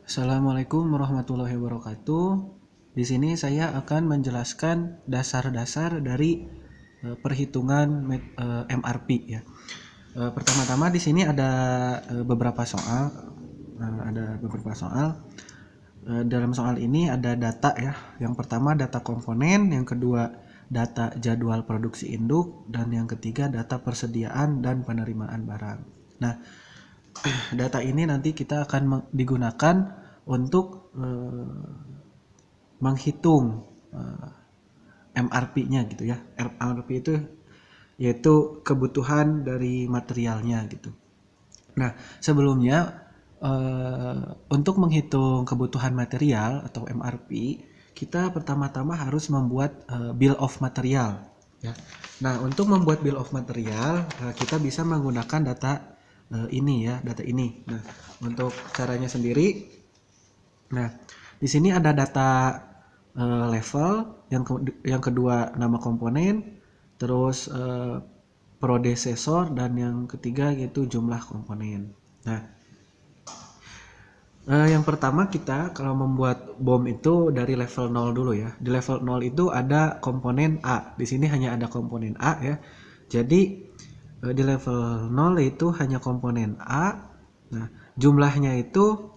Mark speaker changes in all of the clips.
Speaker 1: Assalamualaikum warahmatullahi wabarakatuh. Di sini saya akan menjelaskan dasar-dasar dari perhitungan MRP ya. Pertama-tama di sini ada beberapa soal. Dalam soal ini ada data ya. Yang pertama data komponen, yang kedua data jadwal produksi induk, dan yang ketiga data persediaan dan penerimaan barang. Nah, data ini nanti kita akan digunakan untuk menghitung MRP-nya gitu ya. MRP itu yaitu kebutuhan dari materialnya gitu. Nah, sebelumnya untuk menghitung kebutuhan material atau MRP, kita pertama-tama harus membuat bill of material ya. Nah, untuk membuat bill of material, kita bisa menggunakan data ini ya, data ini. Nah, untuk caranya sendiri, nah di sini ada data level, yang kedua nama komponen, terus predecessor, dan yang ketiga yaitu jumlah komponen. Nah, yang pertama kita kalau membuat BOM itu dari level 0 dulu ya. Di level 0 itu ada komponen A. Di sini hanya ada komponen A ya. Jadi di level 0 itu hanya komponen A. Nah, jumlahnya itu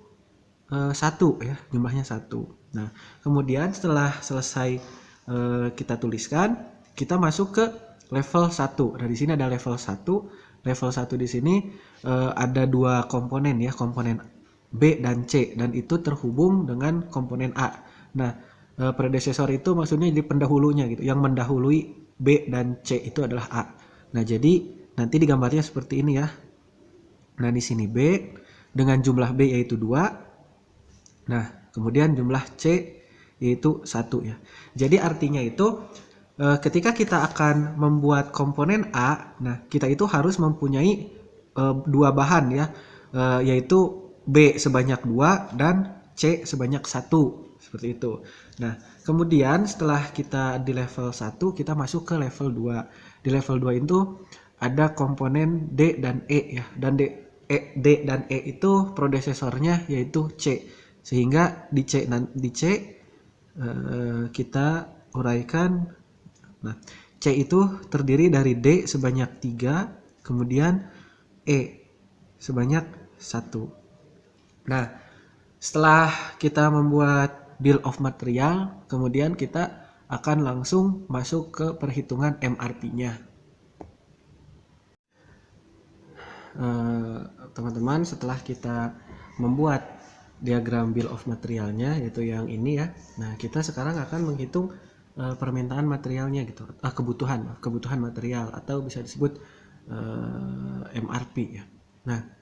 Speaker 1: 1 ya, jumlahnya 1. Nah, kemudian setelah selesai kita tuliskan, kita masuk ke level 1. Nah, di sini ada level 1. Level 1 di sini ada dua komponen ya, komponen B dan C, dan itu terhubung dengan komponen A. Nah, predecessor itu maksudnya di pendahulunya gitu, yang mendahului B dan C itu adalah A. Nah, jadi nanti digambarnya seperti ini ya. Nah, di sini B dengan jumlah B yaitu 2. Nah, kemudian jumlah C yaitu 1 ya. Jadi artinya itu ketika kita akan membuat komponen A, nah kita itu harus mempunyai dua bahan ya, yaitu B sebanyak 2 dan C sebanyak 1, seperti itu. Nah, kemudian setelah kita di level 1, kita masuk ke level 2. Di level 2 itu ada komponen D dan E ya, dan D dan E itu predecessornya yaitu C. Sehingga di C kita uraikan. Nah, C itu terdiri dari D sebanyak 3, kemudian E sebanyak 1. Nah, setelah kita membuat bill of material, kemudian kita akan langsung masuk ke perhitungan MRP-nya. Teman-teman, setelah kita membuat diagram bill of materialnya, yaitu yang ini ya. Nah, kita sekarang akan menghitung permintaan materialnya gitu, kebutuhan material, atau bisa disebut MRP ya. Nah,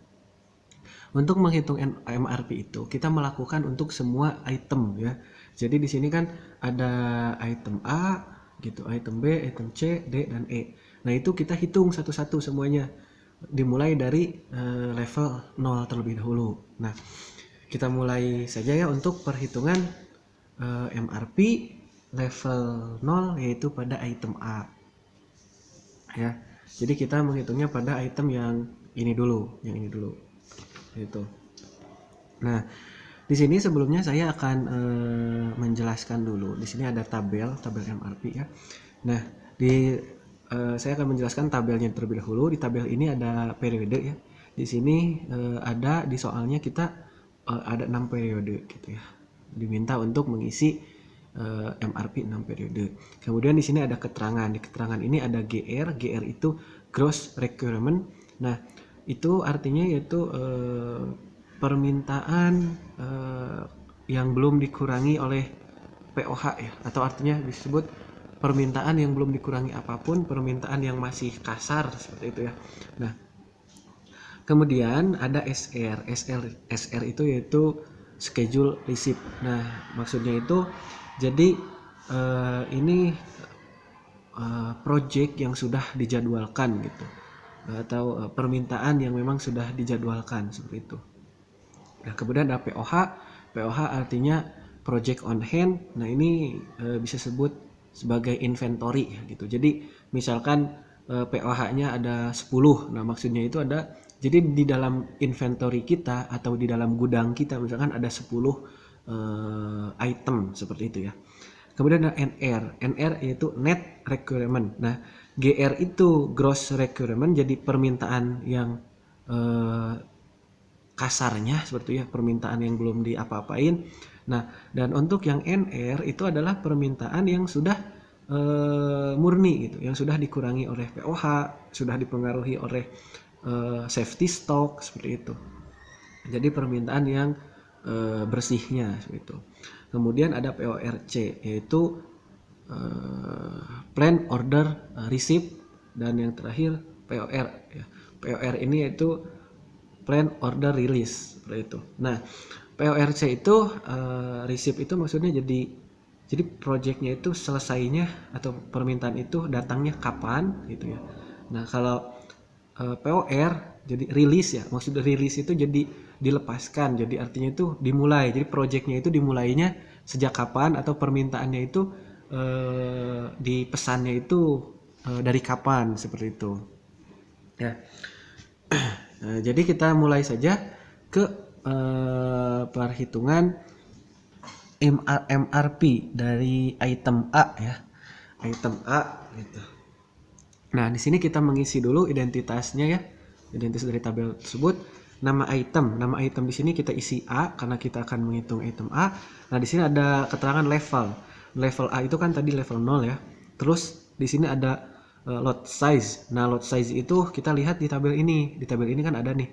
Speaker 1: untuk menghitung MRP itu kita melakukan untuk semua item ya. Jadi di sini kan ada item A gitu, item B, item C, D, dan E. Nah, itu kita hitung satu-satu semuanya, dimulai dari level 0 terlebih dahulu. Nah, kita mulai saja ya untuk perhitungan MRP level 0, yaitu pada item A ya. Jadi kita menghitungnya pada item yang ini dulu, gitu. Nah, di sini sebelumnya saya akan menjelaskan dulu. Di sini ada tabel MRP ya. Nah, saya akan menjelaskan tabelnya terlebih dahulu. Di tabel ini ada periode ya. Di sini ada di soalnya kita ada 6 periode gitu ya. Diminta untuk mengisi MRP 6 periode. Kemudian di sini ada keterangan. Di keterangan ini ada GR itu gross requirement. Nah, itu artinya yaitu permintaan yang belum dikurangi oleh POH ya, atau artinya disebut permintaan yang belum dikurangi apapun, permintaan yang masih kasar seperti itu ya. Nah, kemudian ada SR itu yaitu schedule receipt. Nah, maksudnya itu jadi ini project yang sudah dijadwalkan gitu, atau permintaan yang memang sudah dijadwalkan seperti itu. Nah, kemudian ada POH artinya project on hand. Nah, ini bisa sebut sebagai inventory ya gitu. Jadi misalkan POH-nya ada 10. Nah, maksudnya itu ada Jadi di dalam inventory kita atau di dalam gudang kita misalkan ada 10 item seperti itu ya. Kemudian ada NR yaitu net requirement. Nah, GR itu gross requirement, jadi permintaan yang kasarnya seperti itu ya, permintaan yang belum diapa-apain. Nah, dan untuk yang NR itu adalah permintaan yang sudah murni gitu, yang sudah dikurangi oleh POH, sudah dipengaruhi oleh safety stock seperti itu. Jadi permintaan yang bersihnya seperti itu. Kemudian ada PORC yaitu plan order receipt, dan yang terakhir POR ya. POR ini yaitu plan order release seperti itu. Nah, PORC itu receipt itu maksudnya jadi projectnya itu selesainya atau permintaan itu datangnya kapan gitu ya. Nah, kalau POR jadi release ya, maksudnya release itu jadi dilepaskan, jadi artinya itu dimulai, jadi projectnya itu dimulainya sejak kapan atau permintaannya itu di pesannya itu dari kapan seperti itu ya. Jadi kita mulai saja ke perhitungan MRP dari item A ya, item A gitu. Nah, di sini kita mengisi dulu identitasnya ya, identitas dari tabel tersebut. Nama item di sini kita isi A karena kita akan menghitung item A. Nah, di sini ada keterangan level. Level A itu kan tadi level 0 ya. Terus di sini ada lot size. Nah, lot size itu kita lihat di tabel ini. Di tabel ini kan ada nih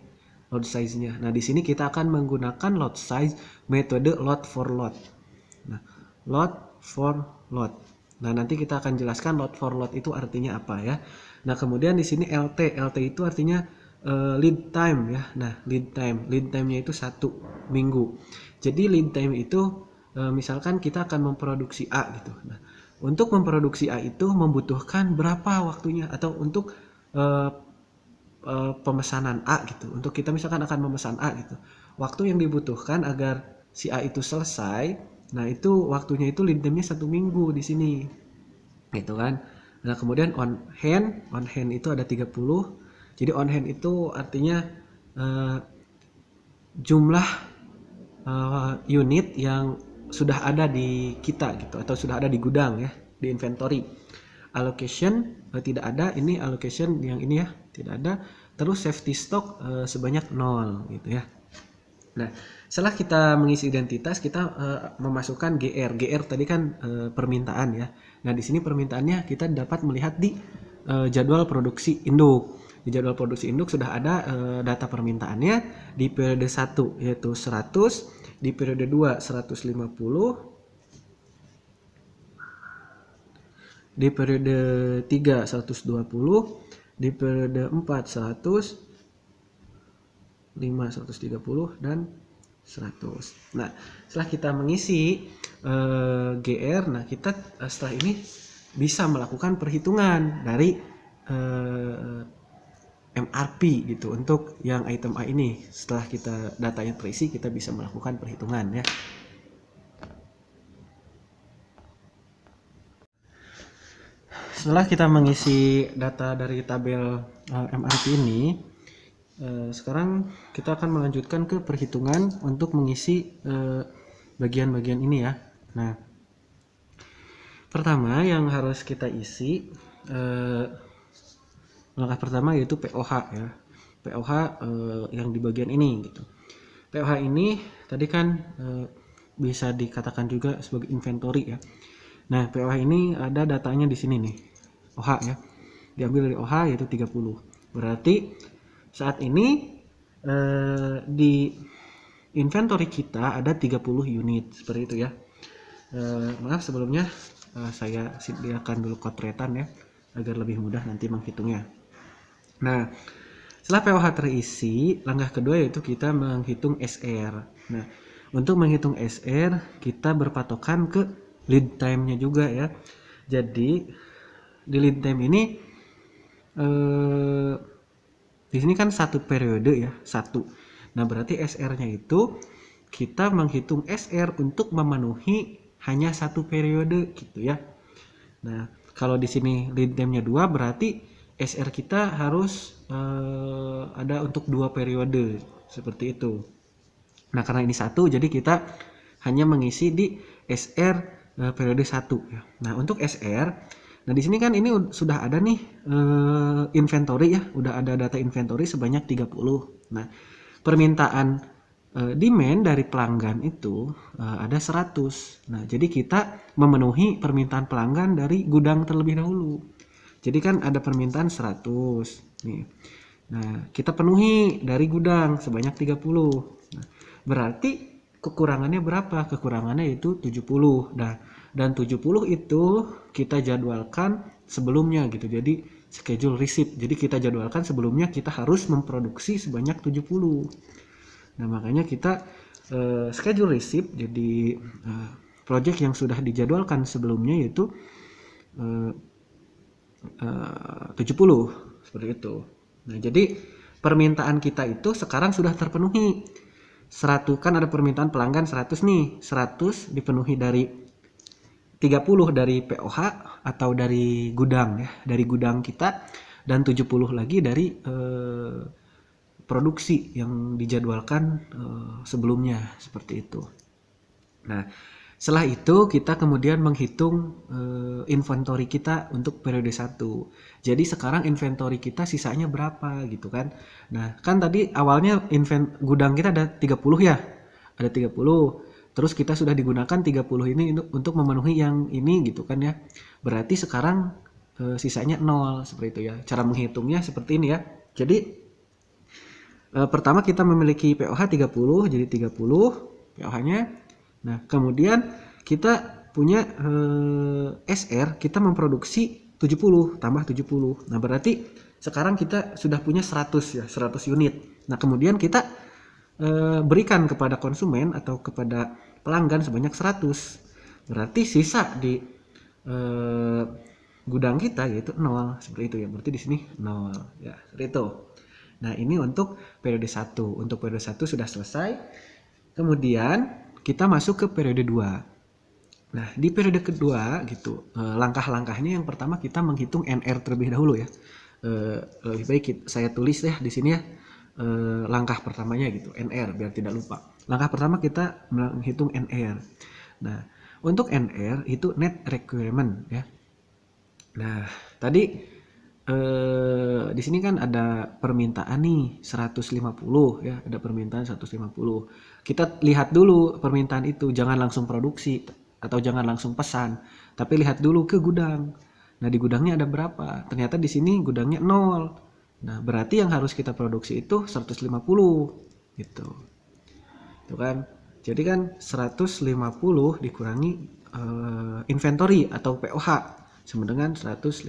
Speaker 1: lot size-nya. Nah, di sini kita akan menggunakan lot size metode lot for lot. Nah, lot for lot. Nah, nanti kita akan jelaskan lot for lot itu artinya apa ya. Nah, kemudian di sini LT. LT itu artinya lead time ya. Nah, lead time-nya itu 1 minggu. Jadi lead time itu misalkan kita akan memproduksi A gitu. Nah, untuk memproduksi A itu membutuhkan berapa waktunya, atau untuk pemesanan A gitu. Untuk kita misalkan akan memesan A gitu. Waktu yang dibutuhkan agar si A itu selesai, nah itu waktunya itu lead time-nya 1 minggu di sini. Gitu kan. Nah, kemudian on hand itu ada 30. Jadi on hand itu artinya jumlah unit yang sudah ada di kita gitu, atau sudah ada di gudang ya, di inventory. Allocation tidak ada, ini allocation yang ini ya, tidak ada. Terus safety stock sebanyak 0 gitu ya. Nah, setelah kita mengisi identitas, kita memasukkan GR. GR tadi kan permintaan ya. Nah, di sini permintaannya kita dapat melihat di jadwal produksi induk. Di jadwal produksi induk sudah ada data permintaannya di periode 1 yaitu 100, di periode 2 150, di periode 3 120, di periode 4 100, 5 130 dan 100. Nah, setelah kita mengisi GR, nah kita setelah ini bisa melakukan perhitungan dari MRP gitu untuk yang item A ini. Setelah kita datanya terisi, kita bisa melakukan perhitungan ya. Setelah kita mengisi data dari tabel MRP ini, sekarang kita akan melanjutkan ke perhitungan untuk mengisi bagian-bagian ini ya. Nah, pertama yang harus kita isi langkah pertama yaitu POH ya. POH yang di bagian ini gitu. POH ini tadi kan bisa dikatakan juga sebagai inventory ya. Nah, POH ini ada datanya di sini nih. OH ya. Diambil dari OH yaitu 30. Berarti saat ini di inventory kita ada 30 unit seperti itu ya. Maaf sebelumnya saya sediakan dulu kotretan ya agar lebih mudah nanti menghitungnya. Nah, setelah POH terisi, langkah kedua yaitu kita menghitung SR. Nah, untuk menghitung SR kita berpatokan ke lead time-nya juga ya. Jadi di lead time ini di sini kan 1 periode ya, 1. Nah, berarti SR-nya itu kita menghitung SR untuk memenuhi hanya 1 periode gitu ya. Nah, kalau di sini lead time-nya 2 berarti SR kita harus ada untuk 2 periode seperti itu. Nah, karena ini 1, jadi kita hanya mengisi di SR periode 1 ya. Nah, untuk SR, nah di sini kan ini sudah ada nih inventory ya, udah ada data inventory sebanyak 30. Nah, permintaan demand dari pelanggan itu ada 100. Nah, jadi kita memenuhi permintaan pelanggan dari gudang terlebih dahulu. Jadi kan ada permintaan 100 nih. Nah, kita penuhi dari gudang sebanyak 30. Nah, berarti kekurangannya berapa? Kekurangannya itu 70. Nah, dan 70 itu kita jadwalkan sebelumnya gitu. Jadi schedule receipt. Jadi kita jadwalkan sebelumnya kita harus memproduksi sebanyak 70. Nah, makanya kita schedule receipt. Jadi project yang sudah dijadwalkan sebelumnya yaitu 70 seperti itu. Nah, jadi permintaan kita itu sekarang sudah terpenuhi. 100 kan ada permintaan pelanggan 100 nih. 100 dipenuhi dari 30 dari POH atau dari gudang ya, dari gudang kita, dan 70 lagi dari produksi yang dijadwalkan sebelumnya seperti itu. Nah, setelah itu kita kemudian menghitung inventory kita untuk periode 1. Jadi sekarang inventory kita sisanya berapa gitu kan. Nah, kan tadi awalnya gudang kita ada 30 ya. Ada 30. Terus kita sudah digunakan 30 ini untuk memenuhi yang ini gitu kan ya. Berarti sekarang sisanya 0 seperti itu ya. Cara menghitungnya seperti ini ya. Jadi pertama kita memiliki POH 30, jadi 30 POH-nya. Nah, kemudian kita punya SR, kita memproduksi 70 tambah 70. Nah, berarti sekarang kita sudah punya 100 ya, 100 unit. Nah, kemudian kita berikan kepada konsumen atau kepada pelanggan sebanyak 100. Berarti sisa di gudang kita yaitu 0, seperti itu ya. Berarti di sini 0 ya, seperti itu. Nah, ini untuk periode 1. Untuk periode 1 sudah selesai. Kemudian kita masuk ke periode 2. Nah, di periode kedua gitu, langkah-langkahnya yang pertama kita menghitung NR terlebih dahulu ya. Lebih baik saya tulis ya di sini ya. Langkah pertamanya gitu, NR biar tidak lupa. Langkah pertama kita menghitung NR. Nah, untuk NR itu net requirement ya. Nah, tadi di sini kan ada permintaan nih 150 ya, ada permintaan 150. Kita lihat dulu permintaan itu, jangan langsung produksi atau jangan langsung pesan, tapi lihat dulu ke gudang. Nah, di gudangnya ada berapa? Ternyata di sini gudangnya 0. Nah, berarti yang harus kita produksi itu 150 gitu. Itu kan. Jadi kan 150 dikurangi inventory atau POH sama dengan 150.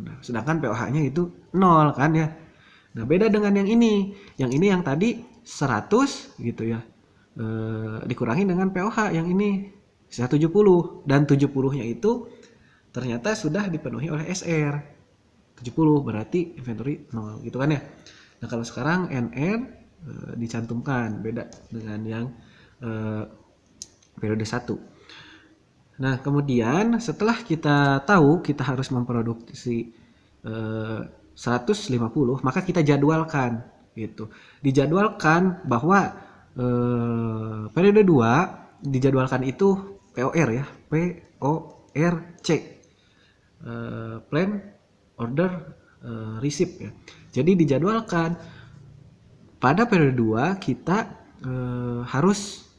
Speaker 1: Nah, sedangkan POH-nya itu 0 kan ya. Nah, beda dengan yang ini. Yang ini yang tadi 100 gitu ya. Dikurangi dengan POH yang ini 170, dan 70-nya itu ternyata sudah dipenuhi oleh SR. 70 berarti inventory 0 gitu kan ya. Nah, kalau sekarang NR dicantumkan, beda dengan yang periode 1. Nah, kemudian setelah kita tahu kita harus memproduksi 150, maka kita jadwalkan gitu. Dijadwalkan bahwa periode 2 dijadwalkan itu POR ya, PORC. Plan Order Receipt ya. Jadi dijadwalkan pada periode 2 kita harus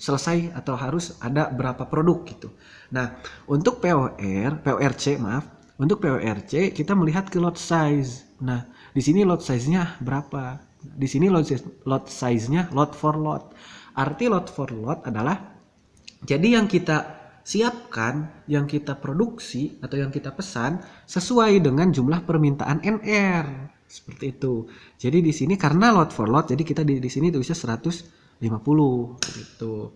Speaker 1: selesai atau harus ada berapa produk gitu. Nah, untuk untuk PORC kita melihat ke lot size. Nah, di sini lot size-nya berapa? Di sini lot size-nya lot for lot. Arti lot for lot adalah jadi yang kita siapkan, yang kita produksi atau yang kita pesan sesuai dengan jumlah permintaan NR. Seperti itu. Jadi di sini karena lot for lot, jadi kita di sini tulisnya 150 gitu.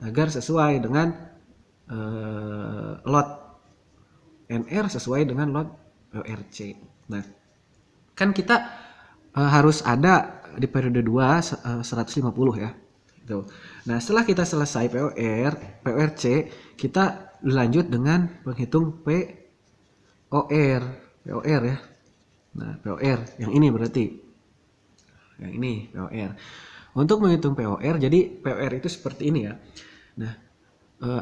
Speaker 1: Agar sesuai dengan lot NR sesuai dengan lot PORC. Nah, kan kita harus ada di periode 2 150 ya. Gitu. Nah, setelah kita selesai PORC, kita lanjut dengan menghitung POR, POR ya. Nah, POR yang ini berarti. Yang ini POR. Untuk menghitung POR, jadi POR itu seperti ini ya. Nah,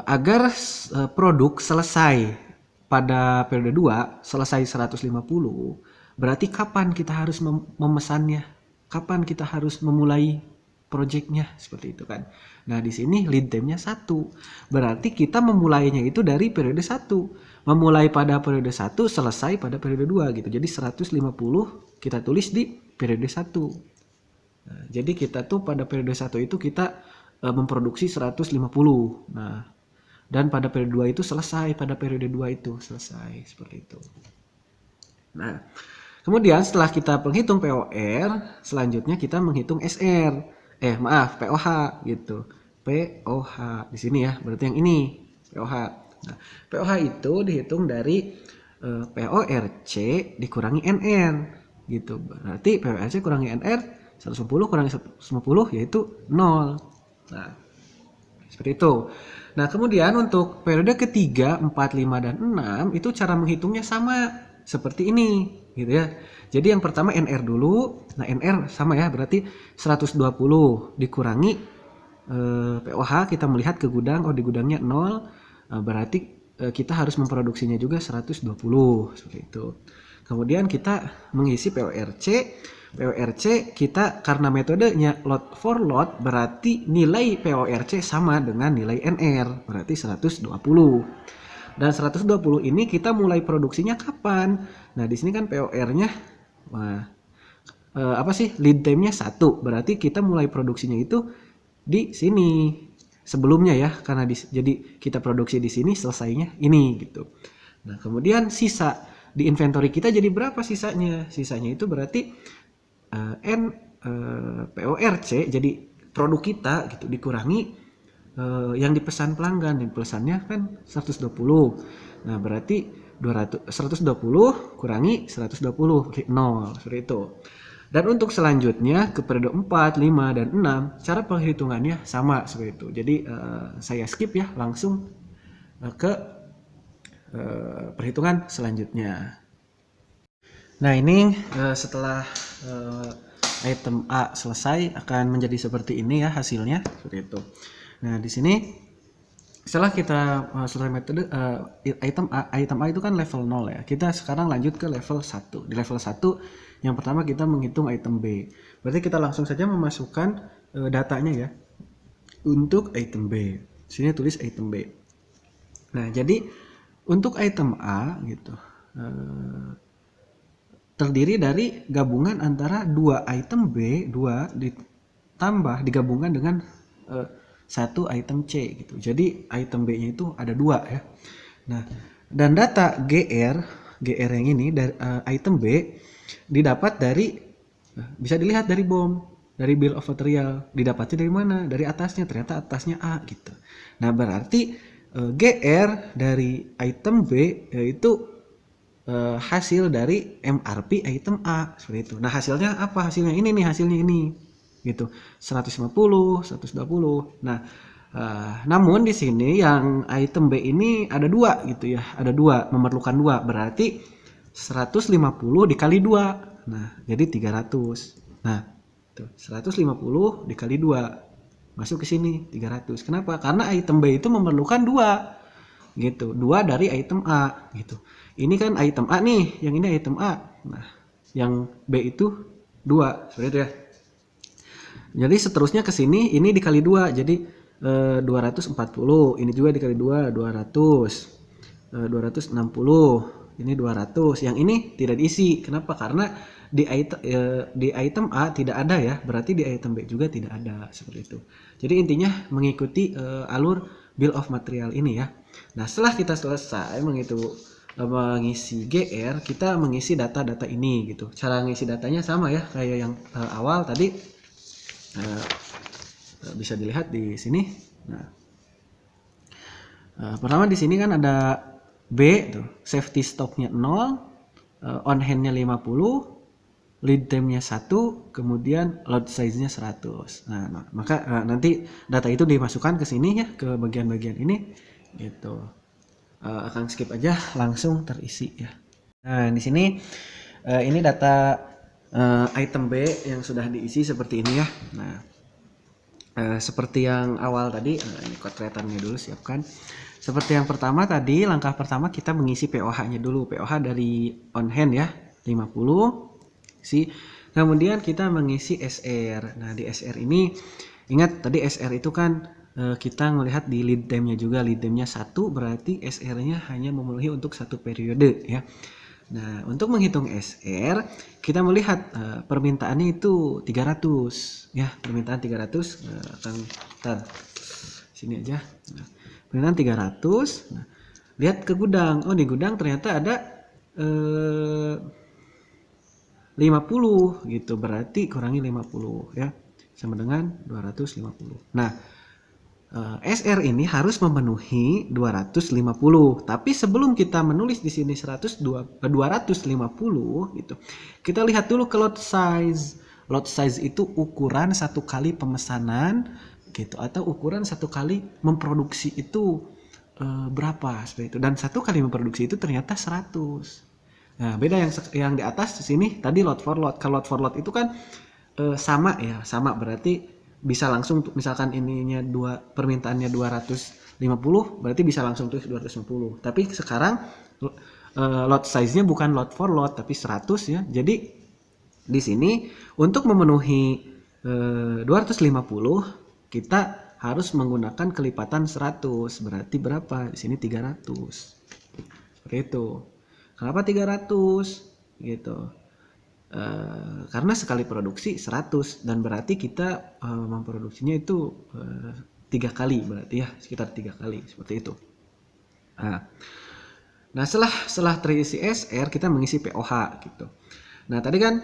Speaker 1: agar produk selesai pada periode 2, selesai 150, berarti kapan kita harus memesannya? Kapan kita harus memulai projectnya? Seperti itu kan. Nah, di sini lead time-nya 1. Berarti kita memulainya itu dari periode 1. Memulai pada periode 1, selesai pada periode 2 gitu. Jadi 150 kita tulis di periode 1. Nah, jadi kita tuh pada periode 1 itu kita memproduksi 150. Nah, dan pada periode 2 itu selesai, pada periode 2 itu selesai, seperti itu. Nah, kemudian setelah kita menghitung POR, selanjutnya kita menghitung SR. POH gitu. POH di sini ya, berarti yang ini POH. Nah, POH itu dihitung dari PORC dikurangi NR gitu. Berarti PORC kurangi NR 110 kurangi 150 yaitu 0. Nah, seperti itu. Nah, kemudian untuk periode ketiga, 4, 5, dan 6 itu cara menghitungnya sama seperti ini gitu ya. Jadi yang pertama NR dulu. Nah, NR sama ya, berarti 120 dikurangi POH, kita melihat ke gudang, oh di gudangnya 0, berarti kita harus memproduksinya juga 120 seperti itu. Kemudian kita mengisi PORC. PORC kita karena metodenya load for load, berarti nilai PORC sama dengan nilai NR, berarti 120. Dan 120 ini kita mulai produksinya kapan? Nah, di sini kan POR-nya lead time-nya 1. Berarti kita mulai produksinya itu di sini. Sebelumnya ya, karena jadi kita produksi di sini, selesainya ini gitu. Nah, kemudian sisa di inventory kita jadi berapa sisanya? Sisanya itu berarti PORC jadi produk kita gitu dikurangi yang dipesan pelanggan. Yang pesannya kan 120. Nah, berarti 120 kurangi 120 0 seperti itu. Dan untuk selanjutnya ke periode 4, 5, dan 6 cara penghitungannya sama seperti itu. Jadi saya skip ya, langsung ke perhitungan selanjutnya. Nah, ini setelah item A selesai akan menjadi seperti ini ya hasilnya, seperti itu. Nah, di sini setelah kita selesai metode item A itu kan level 0 ya. Kita sekarang lanjut ke level 1. Di level 1 yang pertama kita menghitung item B. Berarti kita langsung saja memasukkan datanya ya. Untuk item B. Sini tulis item B. Nah, jadi untuk item A gitu terdiri dari gabungan antara dua item B, 2 ditambah digabungkan dengan satu item C gitu. Jadi item B-nya itu ada 2 ya. Nah, dan data GR yang ini dari item B didapat dari bisa dilihat dari BOM, dari bill of material. Didapatnya dari mana? Dari atasnya. Ternyata atasnya A gitu. Nah, berarti GR dari item B yaitu hasil dari MRP item A seperti itu. Nah, hasilnya apa? Hasilnya ini nih, hasilnya ini gitu. 150, 120. Nah, namun di sini yang item B ini ada 2 gitu ya. Ada 2, memerlukan 2. Berarti 150 dikali 2. Nah, jadi 300. Nah, tuh 150 dikali 2. Masuk ke sini 300. Kenapa? Karena item B itu memerlukan 2. Gitu. 2 dari item A gitu. Ini kan item A nih, yang ini item A. Nah, yang B itu 2, seperti itu ya. Jadi seterusnya ke sini, ini dikali 2, jadi 240. Ini juga dikali 2, 200. 260. Ini 200. Yang ini tidak diisi. Kenapa? Karena di item A tidak ada ya, berarti di item B juga tidak ada, seperti itu. Jadi intinya mengikuti alur bill of material ini ya. Nah, setelah kita selesai mengisi GR, kita mengisi data-data ini gitu. Cara mengisi datanya sama ya kayak yang awal tadi. Bisa dilihat di sini. Nah, pertama di sini kan ada B tuh, safety stocknya 0, on handnya 50, lead time-nya 1, kemudian load size-nya 100. Nah, maka nanti data itu dimasukkan ke sini ya, ke bagian-bagian ini gitu. Akan skip aja, langsung terisi ya. Nah, di sini ini data item B yang sudah diisi seperti ini ya. Nah, seperti yang awal tadi, ini kotretannya dulu siapkan. Seperti yang pertama tadi, langkah pertama kita mengisi POH-nya dulu. POH dari on hand ya, 50. Kemudian kita mengisi SR. Nah, di SR ini ingat tadi SR itu kan kita melihat di lead time-nya juga. Lead time-nya 1 berarti SR-nya hanya memenuhi untuk satu periode ya. Nah, untuk menghitung SR, kita melihat permintaannya itu 300 ya, permintaan 300 akan sini aja. Nah, permintaan 300. Nah, lihat ke gudang. Oh, di gudang ternyata ada 50 gitu. Berarti kurangi 50 ya. Sama dengan 250. Nah, SR ini harus memenuhi 250. Tapi sebelum kita menulis di sini 250 gitu. Kita lihat dulu ke lot size. Lot size itu ukuran satu kali pemesanan gitu atau ukuran satu kali memproduksi itu berapa seperti itu. Dan satu kali memproduksi itu ternyata 100. Nah, beda yang di atas di sini tadi lot for lot. Kalau lot for lot itu kan sama ya, sama berarti bisa langsung misalkan ininya permintaannya 250 berarti bisa langsung tulis 250. Tapi sekarang lot size-nya bukan lot for lot tapi 100 ya. Jadi di sini untuk memenuhi 250 kita harus menggunakan kelipatan 100. Berarti berapa? Di sini 300. Seperti itu. Kenapa 300? Gitu. Karena sekali produksi 100 dan berarti kita memproduksinya itu 3 kali berarti ya, sekitar 3 kali seperti itu. Nah, setelah terisi SR kita mengisi POH gitu. Nah, tadi kan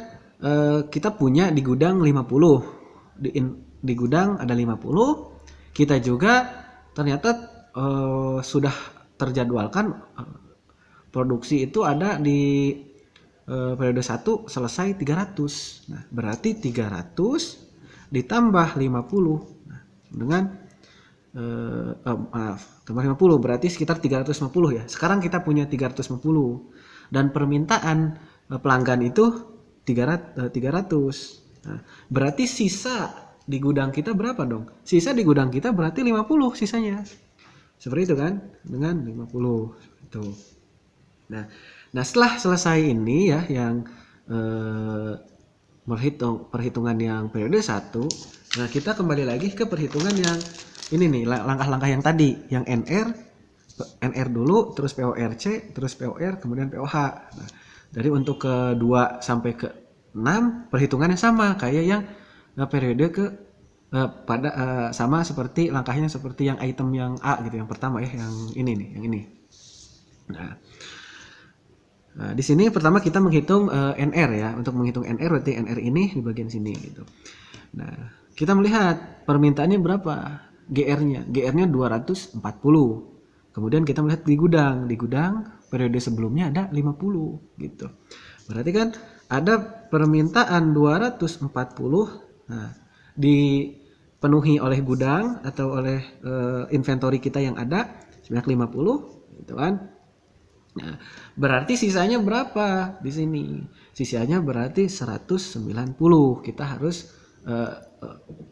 Speaker 1: kita punya di gudang 50. Di gudang ada 50. Kita juga ternyata sudah terjadwalkan produksi itu ada di periode 1 selesai 300. Nah, berarti 300 ditambah 50. Nah, dengan tambah 50 berarti sekitar 350 ya. Sekarang kita punya 350 dan permintaan pelanggan itu 300. Nah, berarti sisa di gudang kita berapa dong? Sisa di gudang kita berarti 50 sisanya. Seperti itu kan? Dengan 50 itu. Nah, setelah selesai ini ya yang perhitungan yang periode 1, nah kita kembali lagi ke perhitungan yang ini nih, langkah-langkah yang tadi, yang NR dulu, terus PORC, terus POR, kemudian POH. Nah, dari untuk ke 2 sampai ke 6 perhitungannya sama kayak yang periode ke sama seperti langkahnya seperti yang item yang A gitu, yang pertama ya, yang ini nih, yang ini. Nah, di sini pertama kita menghitung NR ya. Untuk menghitung NR berarti NR ini di bagian sini gitu. Nah, kita melihat permintaannya berapa? GR-nya. GR-nya 240. Kemudian kita melihat di gudang. Di gudang periode sebelumnya ada 50 gitu. Berarti kan ada permintaan 240. Nah, dipenuhi oleh gudang atau oleh inventory kita yang ada sebanyak 50 gitu kan. Nah, berarti sisanya berapa di sini? Sisanya berarti 190. Kita harus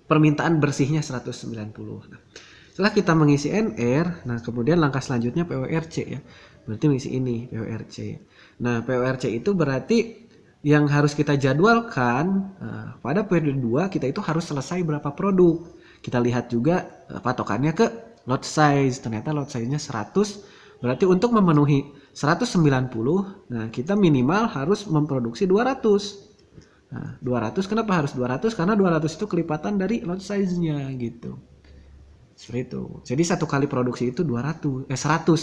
Speaker 1: permintaan bersihnya 190. Nah, setelah kita mengisi NR, nah kemudian langkah selanjutnya PORC ya. Berarti mengisi ini PORC. Nah, PORC itu berarti yang harus kita jadwalkan pada periode 2 kita itu harus selesai berapa produk. Kita lihat juga patokannya ke lot size. Ternyata lot size-nya 100. Berarti untuk memenuhi 190, nah kita minimal harus memproduksi 200. Nah, 200 kenapa harus 200? Karena 200 itu kelipatan dari lot size-nya gitu. Seperti itu. Jadi satu kali produksi itu 100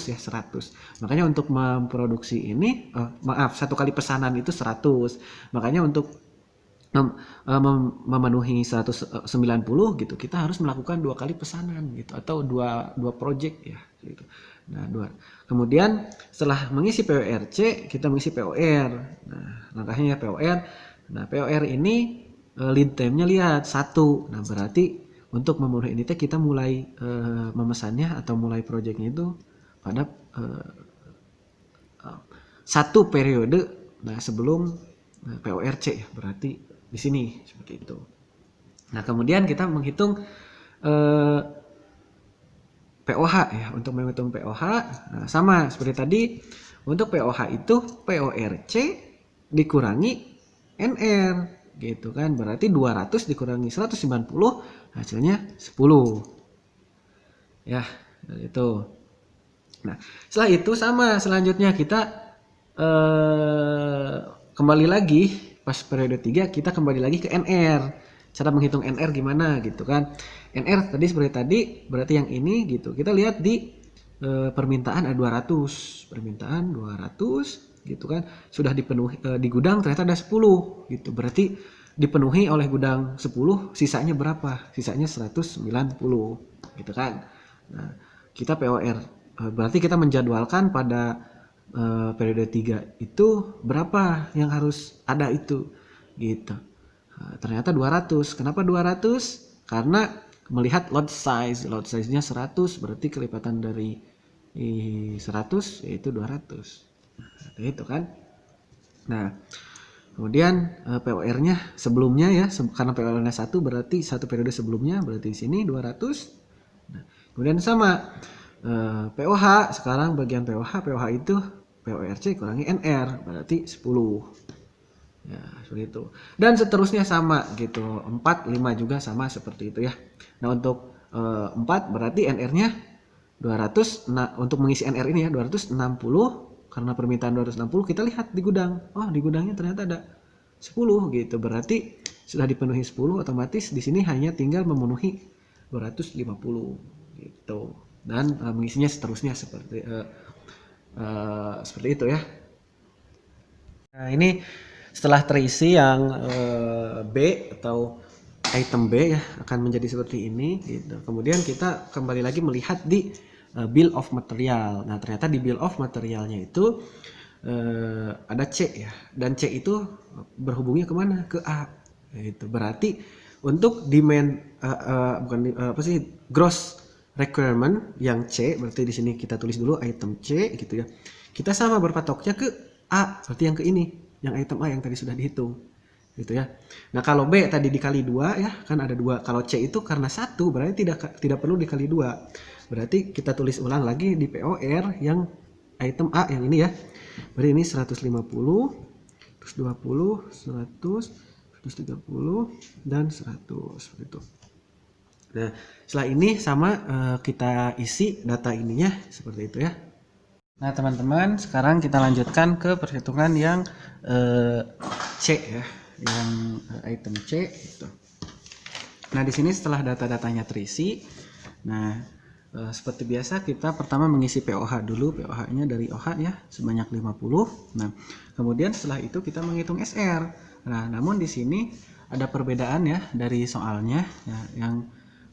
Speaker 1: ya, 100. Makanya untuk memproduksi ini satu kali pesanan itu 100. Makanya untuk memenuhi 190 gitu kita harus melakukan 2 kali pesanan gitu atau dua project ya gitu. Nah, kemudian setelah mengisi PORC kita mengisi POR. Nah, langkahnya POR. Nah, POR ini lead time-nya lihat 1. Nah, berarti untuk memenuhi ini kita mulai memesannya atau mulai project-nya itu pada 1 satu periode sebelum PORC ya, berarti di sini seperti itu. Nah, kemudian kita menghitung POH ya. Untuk menghitung POH sama seperti tadi. Untuk POH itu PORC dikurangi NR gitu kan. Berarti 200 dikurangi 190 hasilnya 10. Ya, itu. Nah, setelah itu sama selanjutnya kita kembali lagi pas periode 3 kita kembali lagi ke NR. Cara menghitung NR gimana gitu kan. NR tadi seperti tadi berarti yang ini gitu. Kita lihat di permintaan ada 200. Permintaan 200 gitu kan. Sudah dipenuhi di gudang ternyata ada 10 gitu. Berarti dipenuhi oleh gudang 10, sisanya berapa? Sisanya 190 gitu kan. Nah, kita POR berarti kita menjadwalkan pada periode 3 itu berapa yang harus ada itu gitu. Ternyata 200. Kenapa 200? Karena melihat lot size-nya 100 berarti kelipatan dari 100 yaitu 200. Itu kan. Nah, kemudian POR-nya sebelumnya ya, karena POR-nya 1 berarti satu periode sebelumnya berarti di sini 200. Nah, kemudian sama POH, sekarang bagian POH itu PORC kurangi NR berarti 10. Ya, seperti itu. Dan seterusnya sama gitu. 4, 5 juga sama seperti itu ya. Nah, untuk 4 berarti NR-nya 200. Nah, untuk mengisi NR ini ya 260 karena permintaan 260 kita lihat di gudang. Oh, di gudangnya ternyata ada 10 gitu. Berarti sudah dipenuhi 10 otomatis di sini hanya tinggal memenuhi 250 gitu. Dan mengisinya seterusnya seperti itu ya. Nah, ini setelah terisi yang B atau item B ya akan menjadi seperti ini gitu. Kemudian kita kembali lagi melihat di bill of material. Nah, ternyata di bill of materialnya itu ada C ya. Dan C itu berhubungnya kemana? Ke A. Itu berarti untuk demand gross requirement yang C, berarti di sini kita tulis dulu item C gitu ya. Kita sama berpatoknya ke A, berarti yang ke ini, yang item A yang tadi sudah dihitung. Gitu ya. Nah, kalau B tadi dikali 2 ya, kan ada 2. Kalau C itu karena 1 berarti tidak perlu dikali 2. Berarti kita tulis ulang lagi di POR yang item A yang ini ya. Berarti ini 150, 120, 100, 130 dan 100 seperti itu. Nah, setelah ini sama kita isi data ininya seperti itu ya. Nah, teman-teman, sekarang kita lanjutkan ke perhitungan yang C ya, yang item C gitu. Nah, di sini setelah data-datanya terisi, nah seperti biasa kita pertama mengisi POH dulu. POH-nya dari OH ya sebanyak 50. Nah, kemudian setelah itu kita menghitung SR. Nah, namun di sini ada perbedaan ya dari soalnya ya,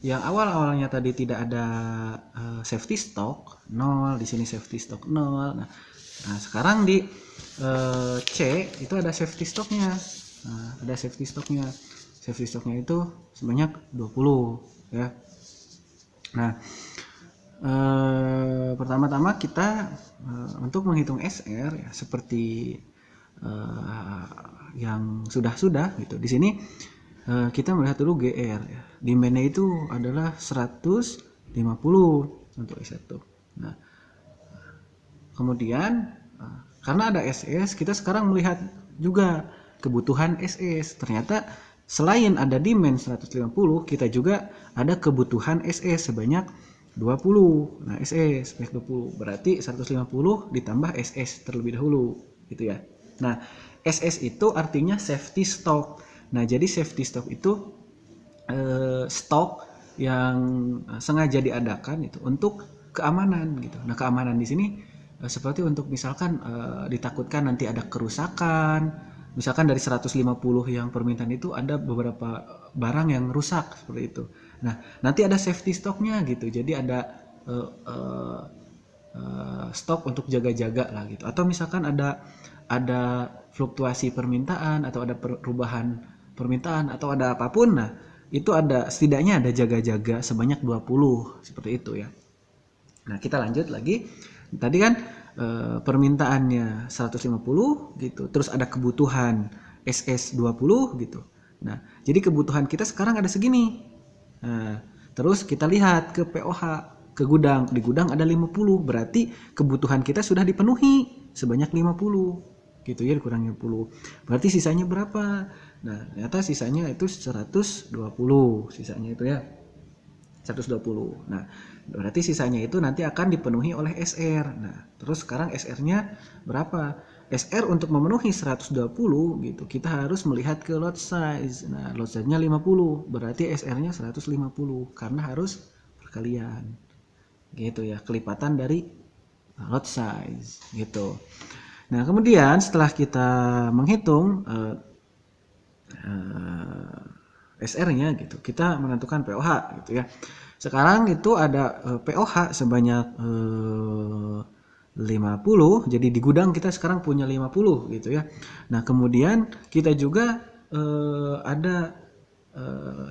Speaker 1: yang awal-awalnya tadi tidak ada safety stock 0, di sini safety stock 0. Nah, sekarang di C itu ada safety stocknya. Nah, ada safety stocknya. Safety stocknya itu sebanyak 20 ya. Nah, pertama-tama kita untuk menghitung SR ya seperti yang sudah gitu. Di sini kita melihat dulu GR ya. Demand-nya itu adalah 150 untuk S1. Nah, kemudian karena ada SS, kita sekarang melihat juga kebutuhan SS. Ternyata selain ada demand 150, kita juga ada kebutuhan SS sebanyak 20. Nah, SS sebanyak 20. Berarti 150 ditambah SS terlebih dahulu gitu ya. Nah, SS itu artinya safety stock. Nah, jadi safety stock itu stok yang sengaja diadakan itu untuk keamanan gitu. Nah, keamanan di sini seperti untuk misalkan ditakutkan nanti ada kerusakan. Misalkan dari 150 yang permintaan itu ada beberapa barang yang rusak seperti itu. Nah, nanti ada safety stocknya gitu. Jadi ada stok untuk jaga-jaga lah gitu. Atau misalkan ada fluktuasi permintaan atau ada perubahan permintaan atau ada apapun, nah itu ada setidaknya ada jaga-jaga sebanyak 20 seperti itu ya. Nah, kita lanjut lagi. Tadi kan permintaannya 150 gitu, terus ada kebutuhan SS 20 gitu. Nah, jadi kebutuhan kita sekarang ada segini. Nah, terus kita lihat ke POH, ke gudang. Di gudang ada 50, berarti kebutuhan kita sudah dipenuhi sebanyak 50. Gitu ya, dikurangi 50. Berarti sisanya berapa? Nah, ternyata sisanya itu 120. Sisanya itu ya 120. Nah, berarti sisanya itu nanti akan dipenuhi oleh SR. Nah, terus sekarang SR-nya berapa? SR untuk memenuhi 120 gitu, kita harus melihat ke lot size. Nah, lot size-nya 50, berarti SR-nya 150 karena harus perkalian. Gitu ya, kelipatan dari lot size gitu. Nah, kemudian setelah kita menghitung SR-nya gitu, kita menentukan POH gitu ya. Sekarang itu ada POH sebanyak 50, jadi di gudang kita sekarang punya 50 gitu ya. Nah, kemudian kita juga ada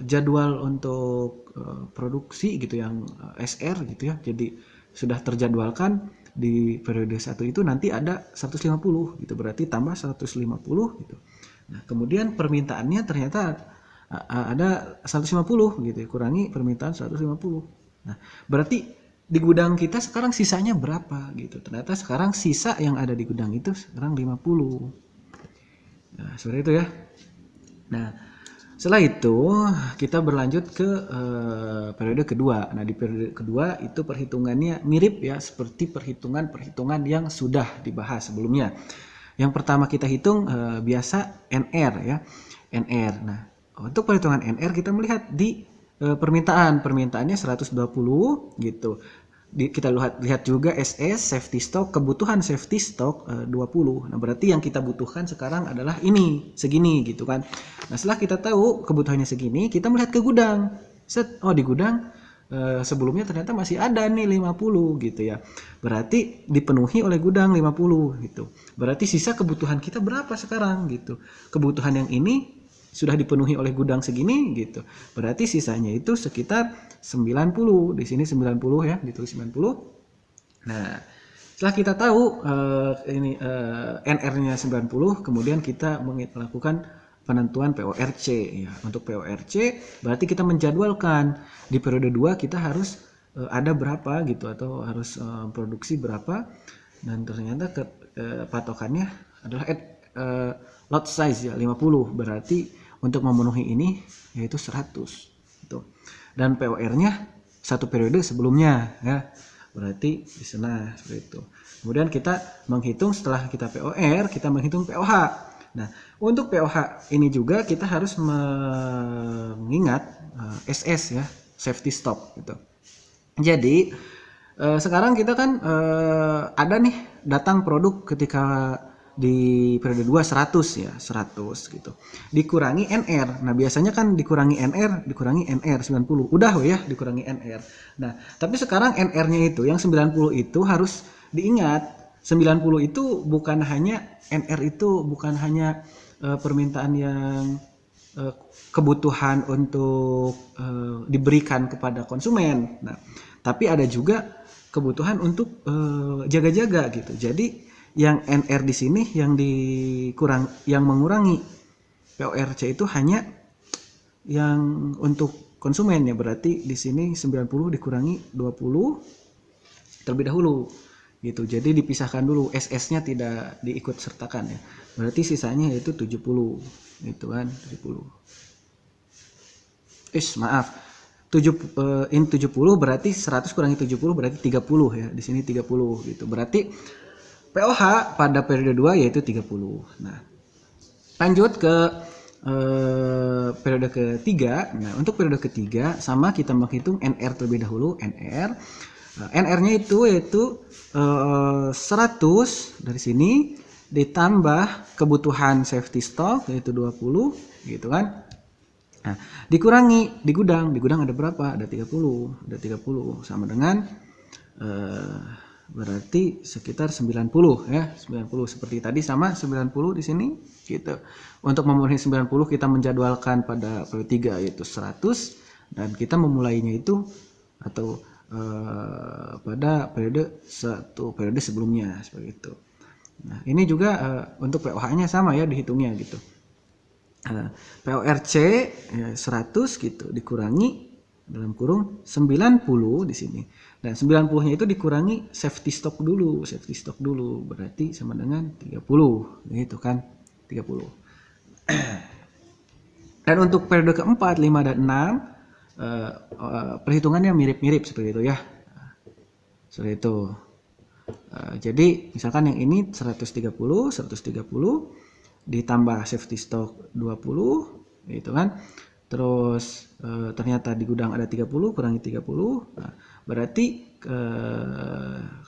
Speaker 1: jadwal untuk produksi gitu yang SR gitu ya. Jadi sudah terjadwalkan di periode 1 itu nanti ada 150 gitu, berarti tambah 150 gitu. Nah, kemudian permintaannya ternyata ada 150 gitu, kurangi permintaan 150. Nah, berarti di gudang kita sekarang sisanya berapa gitu. Ternyata sekarang sisa yang ada di gudang itu sekarang 50. Nah, seperti itu ya. Nah, setelah itu kita berlanjut ke periode kedua. Nah, di periode kedua itu perhitungannya mirip ya seperti perhitungan yang sudah dibahas sebelumnya. Yang pertama kita hitung biasa NR ya. NR. Nah, untuk perhitungan NR kita melihat di permintaannya 120 gitu. Kita lihat juga SS safety stock, kebutuhan safety stock 20. Nah, berarti yang kita butuhkan sekarang adalah ini, segini gitu kan. Nah, setelah kita tahu kebutuhannya segini, kita melihat ke gudang. Oh, di gudang sebelumnya ternyata masih ada nih 50 gitu ya. Berarti dipenuhi oleh gudang 50 gitu. Berarti sisa kebutuhan kita berapa sekarang gitu. Kebutuhan yang ini sudah dipenuhi oleh gudang segini gitu. Berarti sisanya itu sekitar 90. Di sini 90 ya, ditulis 90. Nah, setelah kita tahu NR-nya 90, kemudian kita melakukan penentuan PORC ya. Untuk PORC berarti kita menjadwalkan di periode 2 kita harus ada berapa gitu atau harus produksi berapa, dan ternyata patokannya adalah lot size ya 50, berarti untuk memenuhi ini yaitu 100 gitu. Dan POR-nya satu periode sebelumnya ya, berarti di sana seperti itu. Kemudian kita menghitung, setelah kita POR kita menghitung POH. Nah, untuk POH ini juga kita harus mengingat SS ya, safety stock gitu. Jadi sekarang kita kan ada nih datang produk ketika di periode 2 100 ya, 100 gitu. Dikurangi NR. Nah, biasanya kan dikurangi NR 90. Udah ya, dikurangi NR. Nah, tapi sekarang NR-nya itu yang 90 itu harus diingat. 90 itu bukan hanya NR, itu bukan hanya permintaan yang kebutuhan untuk diberikan kepada konsumen. Nah, tapi ada juga kebutuhan untuk jaga-jaga gitu. Jadi yang NR di sini yang mengurangi PORC itu hanya yang untuk konsumen ya, berarti di sini 90 dikurangi 20 terlebih dahulu gitu. Jadi dipisahkan dulu, SS-nya tidak diikut sertakan ya. Berarti sisanya yaitu 70 gitu kan, 70. Maaf. 70 berarti 100 kurangi 70 berarti 30 ya. Di sini 30 gitu. Berarti POH pada periode 2 yaitu 30. Nah, lanjut ke periode ketiga. Nah, untuk periode ketiga sama kita menghitung NR terlebih dahulu. NR-nya itu yaitu 100 dari sini ditambah kebutuhan safety stock yaitu 20 gitu kan. Nah, dikurangi di gudang ada berapa? Ada 30. Ada 30 sama dengan berarti sekitar 90 ya, 90 seperti tadi sama 90 di sini gitu. Untuk memenuhi 90 kita menjadwalkan pada periode 3 yaitu 100, dan kita memulainya itu atau pada satu periode sebelumnya seperti itu. Nah, ini juga untuk POH-nya sama ya dihitungnya gitu. PORC ya, 100 gitu dikurangi dalam kurung 90 di sini. Dan 90-nya itu dikurangi safety stock dulu. Safety stock dulu berarti sama dengan 30 gitu kan. 30. Dan untuk periode keempat 5 dan 6 perhitungannya mirip-mirip seperti itu ya. Seperti itu. Jadi misalkan yang ini 130 ditambah safety stock 20 gitu kan. Terus ternyata di gudang ada 30 kurangi 30. Nah, berarti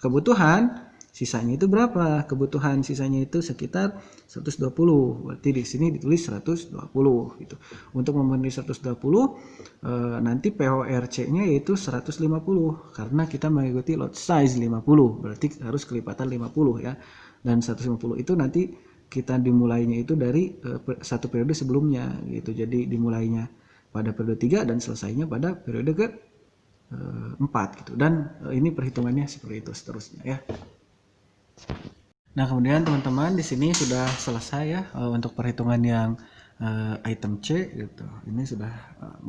Speaker 1: kebutuhan sisanya itu berapa? Kebutuhan sisanya itu sekitar 120. Berarti di sini ditulis 120 gitu. Untuk memenuhi 120 nanti PORC-nya yaitu 150 karena kita mengikuti lot size 50. Berarti harus kelipatan 50 ya. Dan 150 itu nanti kita dimulainya itu dari satu periode sebelumnya gitu. Jadi dimulainya pada periode 3 dan selesainya pada periode ke 4 gitu. Dan ini perhitungannya seperti itu seterusnya ya. Nah, kemudian teman-teman di sini sudah selesai ya untuk perhitungan yang item C gitu. Ini sudah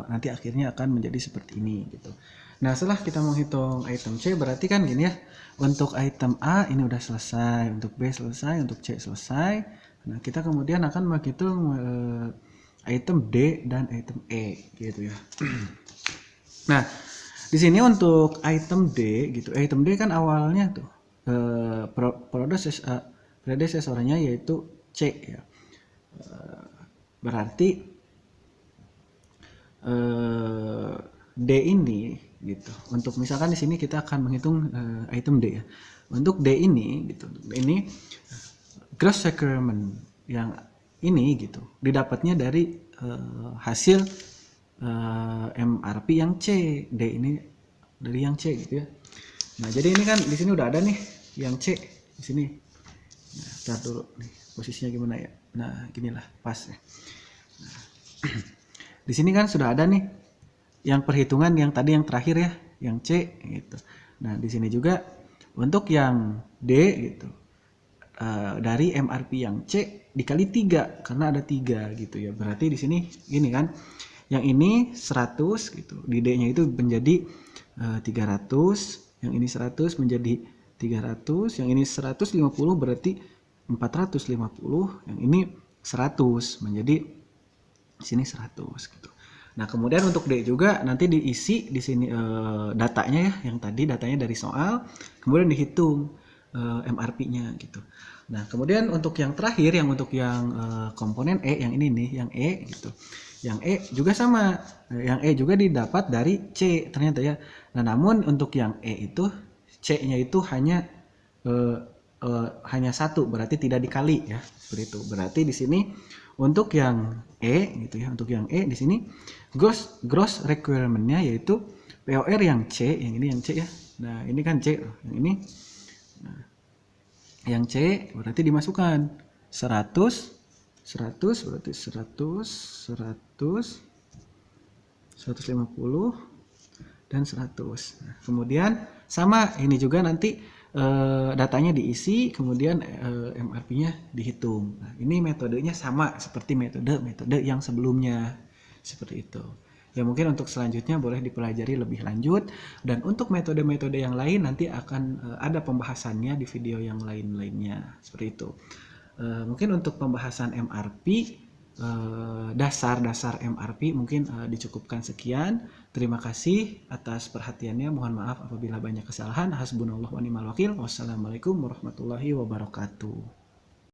Speaker 1: nanti akhirnya akan menjadi seperti ini gitu. Nah, setelah kita menghitung item C berarti kan gini ya. Untuk item A ini udah selesai, untuk B selesai, untuk C selesai. Nah, kita kemudian akan menghitung item D dan item E gitu ya. Nah, di sini untuk item D gitu. Item D kan awalnya tuh predecesornya yaitu C ya. Berarti D ini gitu. Untuk misalkan di sini kita akan menghitung item D ya. Untuk D ini gitu. Ini gross requirement yang ini gitu didapatnya dari hasil MRP yang C. D ini dari yang C gitu ya. Nah, jadi ini kan di sini udah ada nih yang C di sini. Nah, tar dulu nih posisinya gimana ya. Nah, ginilah pas ya. Nah, di sini kan sudah ada nih yang perhitungan yang tadi yang terakhir ya, yang C gitu. Nah, di sini juga untuk yang D gitu. Dari MRP yang C dikali 3 karena ada 3 gitu ya. Berarti di sini gini kan. Yang ini 100 gitu. Di D-nya itu menjadi 300, yang ini 100 menjadi 300, yang ini 150 berarti 450, yang ini 100 menjadi sini 100 gitu. Nah, kemudian untuk D juga nanti diisi di sini datanya ya, yang tadi datanya dari soal, kemudian dihitung MRP-nya gitu. Nah, kemudian untuk yang terakhir yang untuk yang komponen E yang ini nih, yang E gitu. Yang E juga sama, yang E juga didapat dari C ternyata ya. Nah, namun untuk yang E itu C-nya itu hanya satu, berarti tidak dikali ya, seperti itu. Berarti di sini untuk yang E gitu ya, untuk yang E di sini gross requirement-nya yaitu POR yang C, yang ini yang C ya. Nah, ini kan C, yang ini. Nah, yang C berarti dimasukkan 100 berarti 100, 150 dan 100. Nah, kemudian sama ini juga nanti datanya diisi, kemudian MRP-nya dihitung. Nah, ini metodenya sama seperti metode yang sebelumnya seperti itu. Ya, mungkin untuk selanjutnya boleh dipelajari lebih lanjut, dan untuk metode-metode yang lain nanti akan ada pembahasannya di video yang lain-lainnya seperti itu. Mungkin untuk pembahasan MRP dasar-dasar MRP mungkin dicukupkan sekian. Terima kasih atas perhatiannya. Mohon maaf apabila banyak kesalahan. Hasbunallah wa ni'mal wakil. Wassalamualaikum warahmatullahi wabarakatuh.